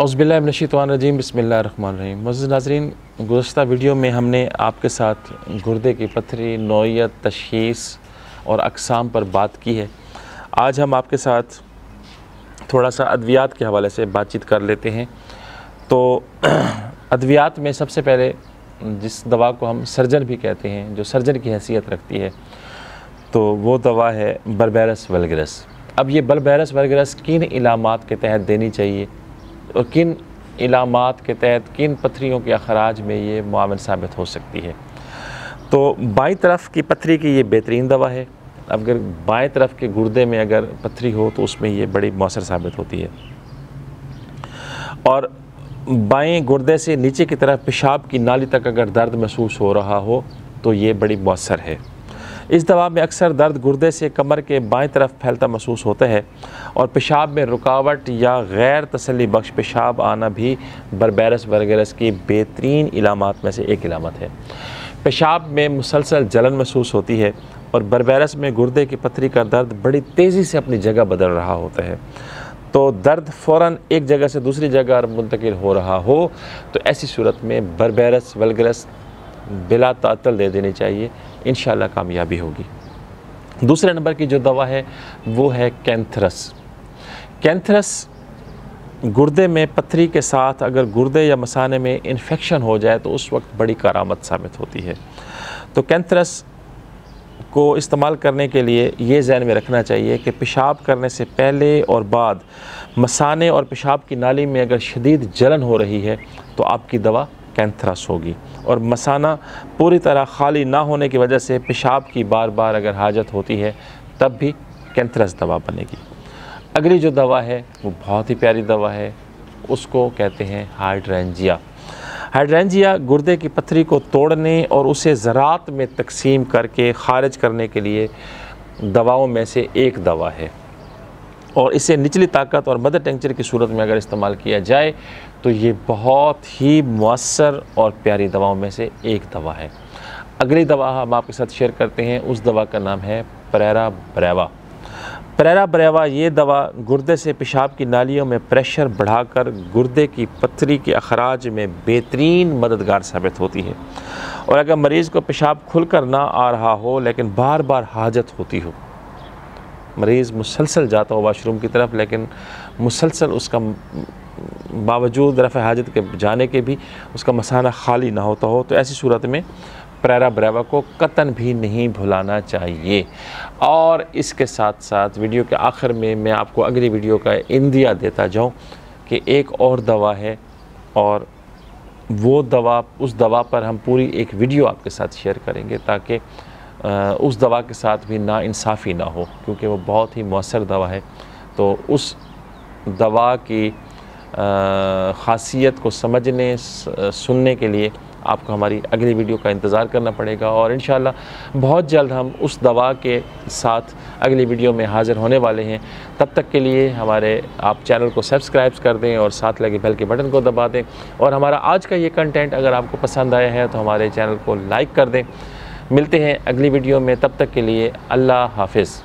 औज़ुबिल्लाहि मिनश्शैतानिर्रजीम बिस्मिल्लाहिर्रहमानिर्रहीम। मुअज़्ज़िज़ नाज़रीन, गुज़श्ता वीडियो में हमने आपके साथ गुर्दे की पथरी, नौइयत, तशख़ीस और अक़साम पर बात की है। आज हम आपके साथ थोड़ा सा अद्वियात के हवाले से बातचीत कर लेते हैं। तो अद्वियात में सबसे पहले जिस दवा को हम सर्जन भी कहते हैं, जो सर्जन की हैसियत रखती है, तो वो दवा है बर्बेरस वल्गैरिस। अब ये बर्बेरस वल्गैरिस किन इलामात के तहत देनी चाहिए और किन इलामात के तहत किन पथरियों के अखराज में ये मुआवन साबित हो सकती है। तो बाईं तरफ की पथरी की ये बेहतरीन दवा है। अगर बाएं तरफ के गुर्दे में अगर पथरी हो तो उसमें ये बड़ी मौसर साबित होती है। और बाएं गुर्दे से नीचे की तरफ पेशाब की नाली तक अगर दर्द महसूस हो रहा हो तो ये बड़ी मौसर है। इस दवा में अक्सर दर्द गुर्दे से कमर के बाएं तरफ फैलता महसूस होता है और पेशाब में रुकावट या गैर तसल्ली बख्श पेशाब आना भी बर्बेरस वल्गैरिस की बेहतरीन इलामात में से एक इलामत है। पेशाब में मुसलसल जलन महसूस होती है और बर्बेरस में गुर्दे की पथरी का दर्द बड़ी तेज़ी से अपनी जगह बदल रहा होता है। तो दर्द फ़ौरन एक जगह से दूसरी जगह मुंतकिल हो रहा हो तो ऐसी सूरत में बर्बेरस वल्गैरिस बिला तातल दे देनी चाहिए, इंशाअल्लाह कामयाबी होगी। दूसरे नंबर की जो दवा है वो है कैंथरस। कैंथरस गुर्दे में पथरी के साथ अगर गुर्दे या मसाने में इन्फेक्शन हो जाए तो उस वक्त बड़ी करामत साबित होती है। तो कैंथरस को इस्तेमाल करने के लिए ये ज़हन में रखना चाहिए कि पेशाब करने से पहले और बाद मसाने और पेशाब की नाली में अगर शदीद जलन हो रही है तो आपकी दवा कैंथरस होगी। और मसाना पूरी तरह खाली ना होने की वजह से पेशाब की बार बार अगर हाजत होती है तब भी कैंथरस दवा बनेगी। अगली जो दवा है वो बहुत ही प्यारी दवा है, उसको कहते हैं हाइड्रेंजिया। हाइड्रेंजिया गुर्दे की पथरी को तोड़ने और उसे ज़रात में तकसीम करके ख़ारिज करने के लिए दवाओं में से एक दवा है और इसे निचली ताकत और मदर टिंचर की सूरत में अगर इस्तेमाल किया जाए तो ये बहुत ही मुअस्सर और प्यारी दवाओं में से एक दवा है। अगली दवा हम आपके साथ शेयर करते हैं, उस दवा का नाम है पेरेरा ब्रेवा। पेरेरा ब्रेवा ये दवा गुर्दे से पेशाब की नालियों में प्रेशर बढ़ाकर गुर्दे की पथरी के अखराज में बेहतरीन मददगार साबित होती है। और अगर मरीज़ को पेशाब खुलकर ना आ रहा हो लेकिन बार बार हाजत होती हो, मरीज़ मुसलसल जाता हो वाशरूम की तरफ लेकिन मुसलसल उसका बावजूद रफ़ा हाजत के जाने के भी उसका मसाना खाली ना होता हो, तो ऐसी सूरत में पेरेरा ब्रेवा को कतन भी नहीं भुलाना चाहिए। और इसके साथ साथ वीडियो के आखिर में मैं आपको अगली वीडियो का इंदिया देता जाऊं कि एक और दवा है और वो दवा, उस दवा पर हम पूरी एक वीडियो आपके साथ शेयर करेंगे ताकि उस दवा के साथ भी नाइंसाफ़ी ना हो, क्योंकि वो बहुत ही मौसर दवा है। तो उस दवा की ख़ासियत को समझने सुनने के लिए आपको हमारी अगली वीडियो का इंतज़ार करना पड़ेगा और इंशाअल्लाह बहुत जल्द हम उस दवा के साथ अगली वीडियो में हाज़िर होने वाले हैं। तब तक के लिए हमारे आप चैनल को सब्सक्राइब कर दें और साथ लगे बेल के बटन को दबा दें। और हमारा आज का ये कंटेंट अगर आपको पसंद आया है तो हमारे चैनल को लाइक कर दें। मिलते हैं अगली वीडियो में, तब तक के लिए अल्लाह हाफ़िज़।